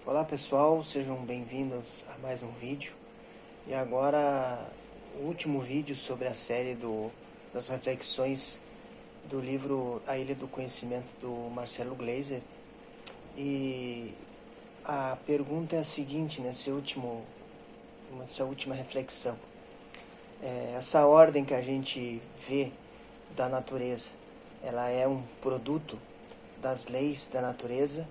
Olá pessoal, sejam bem-vindos a mais um vídeo. E agora o último vídeo sobre a série das reflexões do livro A Ilha do Conhecimento do Marcelo Gleiser. E a pergunta é a seguinte, nessa última reflexão. Essa ordem que a gente vê da natureza, ela é um produto das leis da natureza?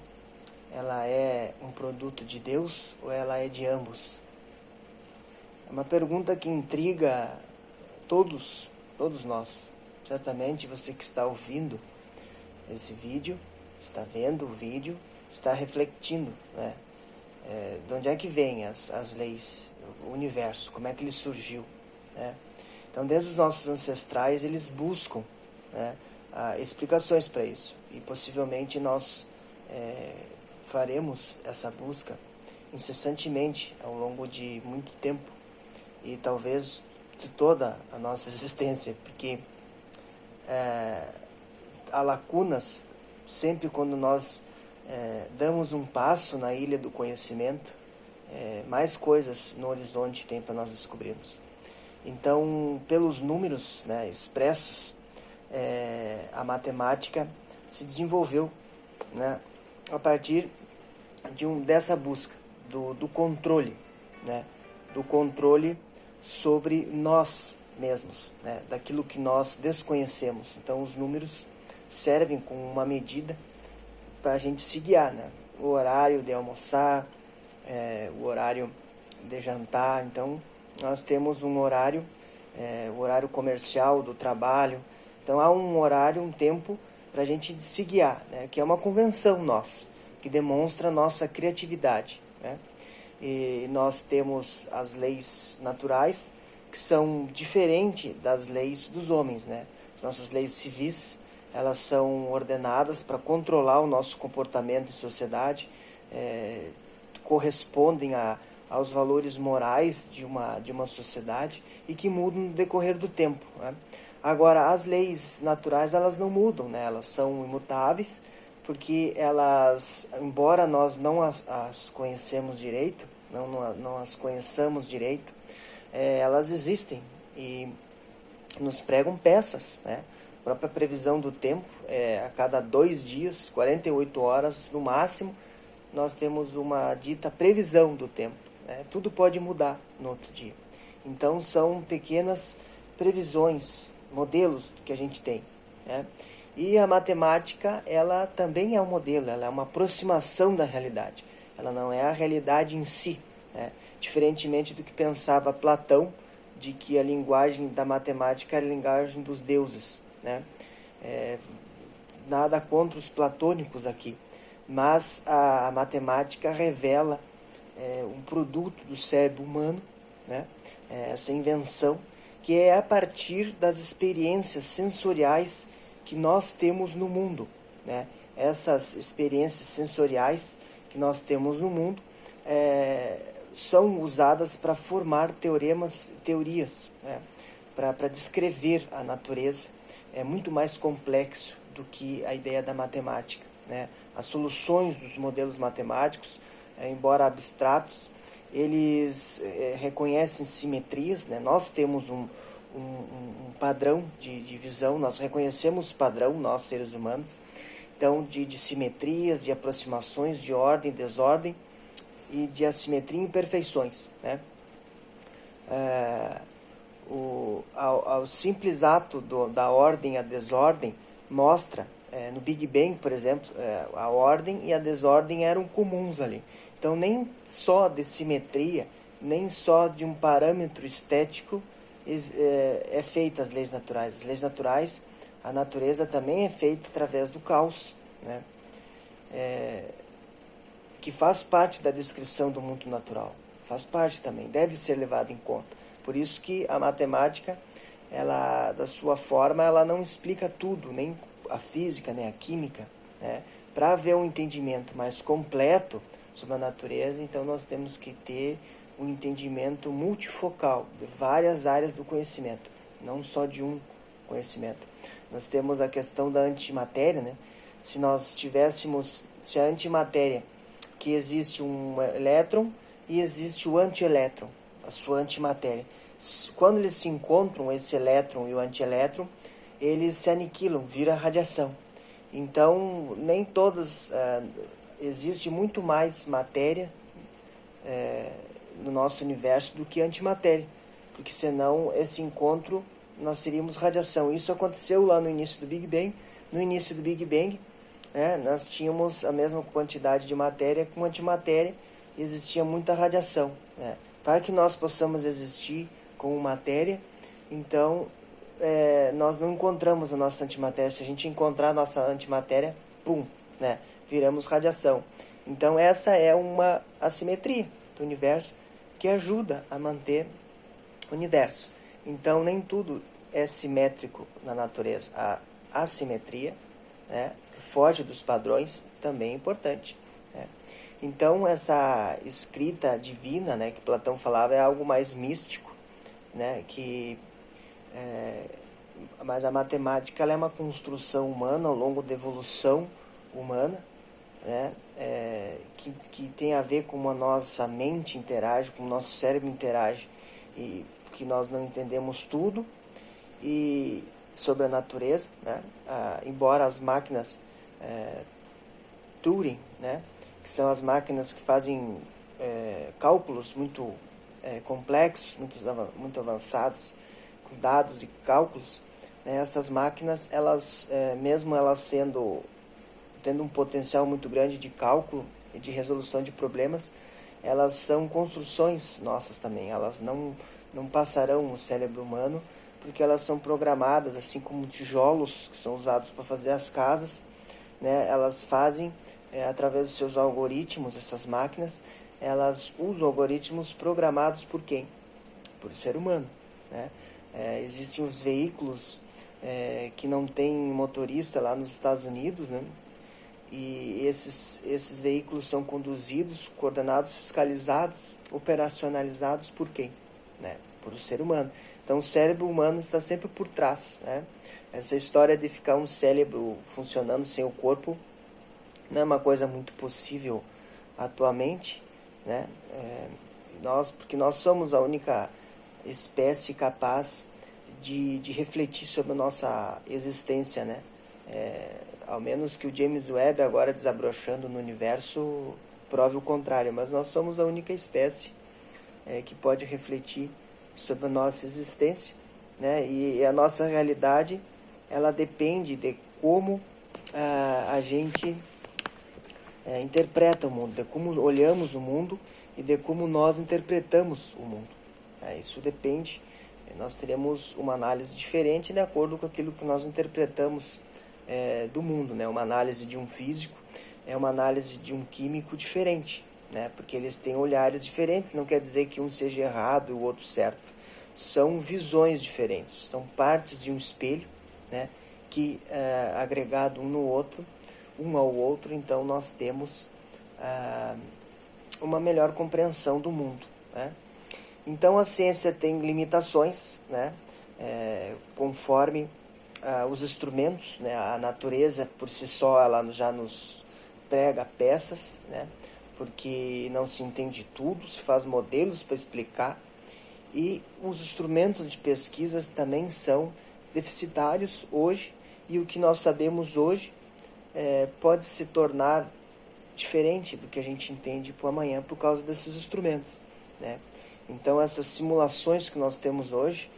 Ela é um produto de Deus ou ela é de ambos? É uma pergunta que intriga todos nós. Certamente você que está ouvindo esse vídeo, está vendo o vídeo, está refletindo, né? De onde é que vêm as leis, o universo, como é que ele surgiu, né? Então, desde os nossos ancestrais, eles buscam, né, explicações para isso. E possivelmente nós faremos essa busca incessantemente ao longo de muito tempo e talvez de toda a nossa existência, porque há lacunas sempre quando nós damos um passo na ilha do conhecimento, mais coisas no horizonte tem para nós descobrirmos. Então, pelos números, né, expressos, a matemática se desenvolveu, né, a partir dessa busca do controle, né, do controle sobre nós mesmos, né, daquilo que nós desconhecemos. Então, os números servem como uma medida para a gente se guiar, né? O horário de almoçar, o horário de jantar. Então, nós temos um horário, o horário comercial do trabalho. Então, há um horário, um tempo para a gente se guiar, né? Que é uma convenção nossa, que demonstra a nossa criatividade, né? E nós temos as leis naturais, que são diferentes das leis dos homens, né? As nossas leis civis, elas são ordenadas para controlar o nosso comportamento em sociedade, correspondem aos valores morais de uma sociedade e que mudam no decorrer do tempo, né? Agora, as leis naturais, elas não mudam, né? Elas são imutáveis, porque elas, embora nós não as conhecemos direito, não as conheçamos direito, elas existem e nos pregam peças, né? A própria previsão do tempo, a cada 2 dias, 48 horas no máximo, nós temos uma dita previsão do tempo, né? Tudo pode mudar no outro dia. Então são pequenas previsões, modelos que a gente tem, né? E a matemática, ela também é um modelo, ela é uma aproximação da realidade. Ela não é a realidade em si, né? Diferentemente do que pensava Platão, de que a linguagem da matemática era a linguagem dos deuses, né? Nada contra os platônicos aqui, mas a matemática revela um produto do cérebro humano, né? Essa invenção, que é a partir das experiências sensoriais que nós temos no mundo, né? Essas experiências sensoriais que nós temos no mundo são usadas para formar teorias, né? Para descrever a natureza. É muito mais complexo do que a ideia da matemática, né? As soluções dos modelos matemáticos, embora abstratos, eles reconhecem simetrias, né? Nós temos um padrão de visão, nós reconhecemos padrão, nós seres humanos, então de simetrias, de aproximações, de ordem, desordem e de assimetria e imperfeições, né? Ao simples ato da ordem e a desordem mostra, no Big Bang, por exemplo, a ordem e a desordem eram comuns ali. Então, nem só de simetria, nem só de um parâmetro estético é feita as leis naturais. As leis naturais, a natureza também é feita através do caos, né? Que faz parte da descrição do mundo natural. Faz parte também, deve ser levado em conta. Por isso que a matemática, ela, da sua forma, ela não explica tudo, nem a física, nem a química, né? Para haver um entendimento mais completo sobre a natureza, então nós temos que ter um entendimento multifocal de várias áreas do conhecimento, não só de um conhecimento. Nós temos a questão da antimatéria, né? Se a antimatéria que existe um elétron e existe o antielétron, a sua antimatéria. Quando eles se encontram, esse elétron e o antielétron, eles se aniquilam, vira radiação. Então, nem todas... existe muito mais matéria no nosso universo do que antimatéria, porque senão esse encontro nós teríamos radiação. Isso aconteceu lá no início do Big Bang. No início do Big Bang, nós tínhamos a mesma quantidade de matéria com antimatéria e existia muita radiação. Para que nós possamos existir com matéria, então nós não encontramos a nossa antimatéria. Se a gente encontrar a nossa antimatéria, pum, viramos radiação. Então essa é uma assimetria do universo que ajuda a manter o universo. Então nem tudo é simétrico na natureza. A assimetria, que foge dos padrões, também é importante. Então essa escrita divina, que Platão falava, é algo mais místico, mas a matemática ela é uma construção humana ao longo da evolução humana, que tem a ver com como a nossa mente interage, como o nosso cérebro interage, e que nós não entendemos tudo e sobre a natureza, embora as máquinas Turing, que são as máquinas que fazem cálculos muito complexos, muito avançados, com dados e cálculos, essas máquinas, elas, mesmo elas tendo um potencial muito grande de cálculo e de resolução de problemas, elas são construções nossas também. Elas não passarão o cérebro humano, porque elas são programadas, assim como tijolos que são usados para fazer as casas, elas fazem, através dos seus algoritmos, essas máquinas, elas usam algoritmos programados por quem? Por ser humano. Existem os veículos que não tem motorista lá nos Estados Unidos, e esses veículos são conduzidos, coordenados, fiscalizados, operacionalizados por quem? Por o ser humano. Então o cérebro humano está sempre por trás. Essa história de ficar um cérebro funcionando sem o corpo não é uma coisa muito possível atualmente, porque nós somos a única espécie capaz de refletir sobre a nossa existência, ao menos que o James Webb, agora desabrochando no universo, prove o contrário, mas nós somos a única espécie que pode refletir sobre a nossa existência, e a nossa realidade, ela depende de como a gente interpreta o mundo, de como olhamos o mundo e de como nós interpretamos o mundo. Isso depende, nós teremos uma análise diferente de acordo com aquilo que nós interpretamos do mundo, Uma análise de um físico é uma análise de um químico diferente, porque eles têm olhares diferentes, não quer dizer que um seja errado e o outro certo. São visões diferentes, são partes de um espelho, que agregado um ao outro, então nós temos uma melhor compreensão do mundo. Então a ciência tem limitações, conforme os instrumentos, a natureza por si só ela já nos prega peças, porque não se entende tudo, se faz modelos para explicar, e os instrumentos de pesquisa também são deficitários hoje, e o que nós sabemos hoje pode se tornar diferente do que a gente entende para amanhã por causa desses instrumentos. Então essas simulações que nós temos hoje,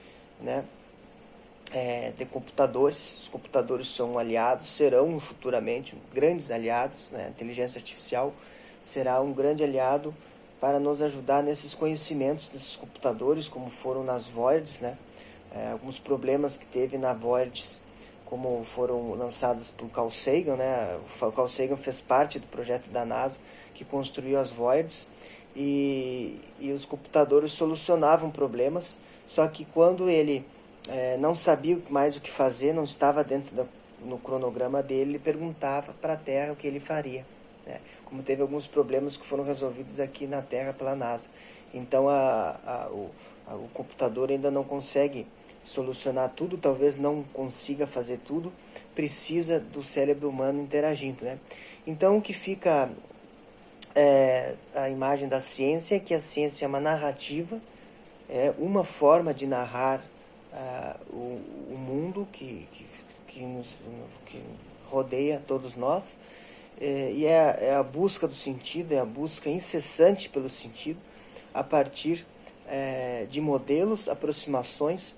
de computadores, os computadores são aliados, serão futuramente grandes aliados, a inteligência artificial será um grande aliado para nos ajudar nesses conhecimentos desses computadores, como foram nas Voyages, alguns problemas que teve na Voyages, como foram lançados por Carl Sagan, O Carl Sagan fez parte do projeto da NASA que construiu as Voyages, e os computadores solucionavam problemas, só que quando ele não sabia mais o que fazer, não estava dentro no cronograma dele, ele perguntava para a Terra o que ele faria. Como teve alguns problemas que foram resolvidos aqui na Terra pela NASA. Então o computador ainda não consegue solucionar tudo, talvez não consiga fazer tudo, precisa do cérebro humano interagindo. Então o que fica a imagem da ciência, que a ciência é uma narrativa, é uma forma de narrar o mundo que rodeia todos nós, e é a busca do sentido, é a busca incessante pelo sentido, a partir de modelos, aproximações,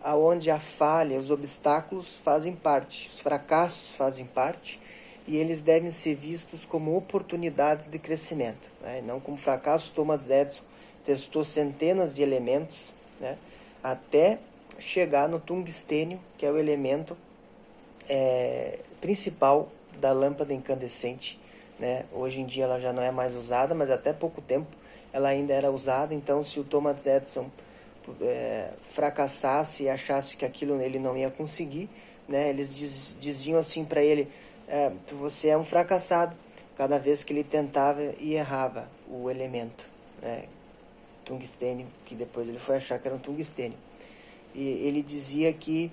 aonde a falha, os obstáculos fazem parte, os fracassos fazem parte, e eles devem ser vistos como oportunidades de crescimento, né? Não como fracasso. Thomas Edison testou centenas de elementos, né, até chegar no tungstênio, que é o elemento principal da lâmpada incandescente, né? Hoje em dia ela já não é mais usada, mas até pouco tempo ela ainda era usada. Então, se o Thomas Edison fracassasse e achasse que aquilo ele não ia conseguir, né, eles diziam assim para ele: você é um fracassado, cada vez que ele tentava e errava o elemento, né, tungstênio, que depois ele foi achar que era um tungstênio. E ele dizia que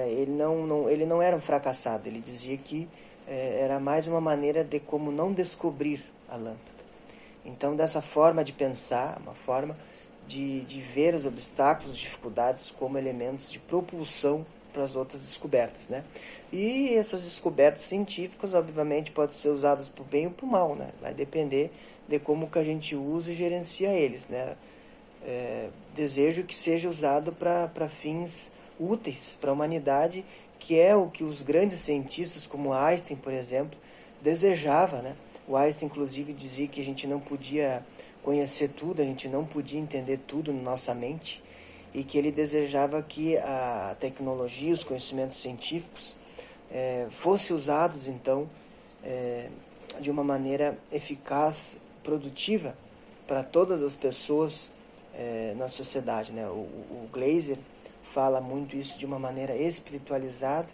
ele não era um fracassado, ele dizia que era mais uma maneira de como não descobrir a lâmpada. Então, dessa forma de pensar, uma forma de ver os obstáculos, as dificuldades como elementos de propulsão para as outras descobertas, né? E essas descobertas científicas, obviamente, podem ser usadas para o bem ou para o mal, né? Vai depender de como que a gente usa e gerencia eles, né? Desejo que seja usado para fins úteis para a humanidade, que é o que os grandes cientistas, como Einstein, por exemplo, desejava, né? O Einstein, inclusive, dizia que a gente não podia conhecer tudo, a gente não podia entender tudo na nossa mente, e que ele desejava que a tecnologia, os conhecimentos científicos fossem usados, então, de uma maneira eficaz, produtiva, para todas as pessoas na sociedade, né? O Glaser fala muito isso de uma maneira espiritualizada,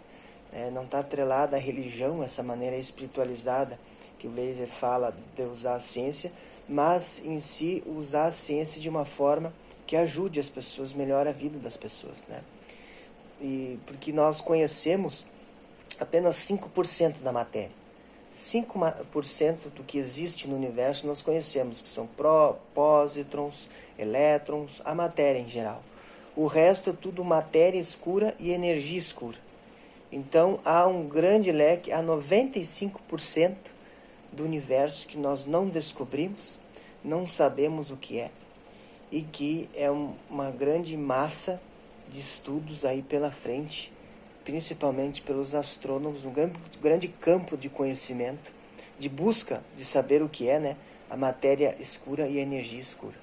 não está atrelada à religião, essa maneira espiritualizada que o Glaser fala de usar a ciência, mas em si usar a ciência de uma forma que ajude as pessoas, melhore a vida das pessoas, né? E porque nós conhecemos apenas 5% da matéria. 5% do que existe no universo nós conhecemos, que são pósitrons, elétrons, a matéria em geral. O resto é tudo matéria escura e energia escura. Então há um grande leque, há 95% do universo que nós não descobrimos, não sabemos o que é, e que é uma grande massa de estudos aí pela frente, principalmente pelos astrônomos, um grande campo de conhecimento, de busca de saber o que é, né, a matéria escura e a energia escura.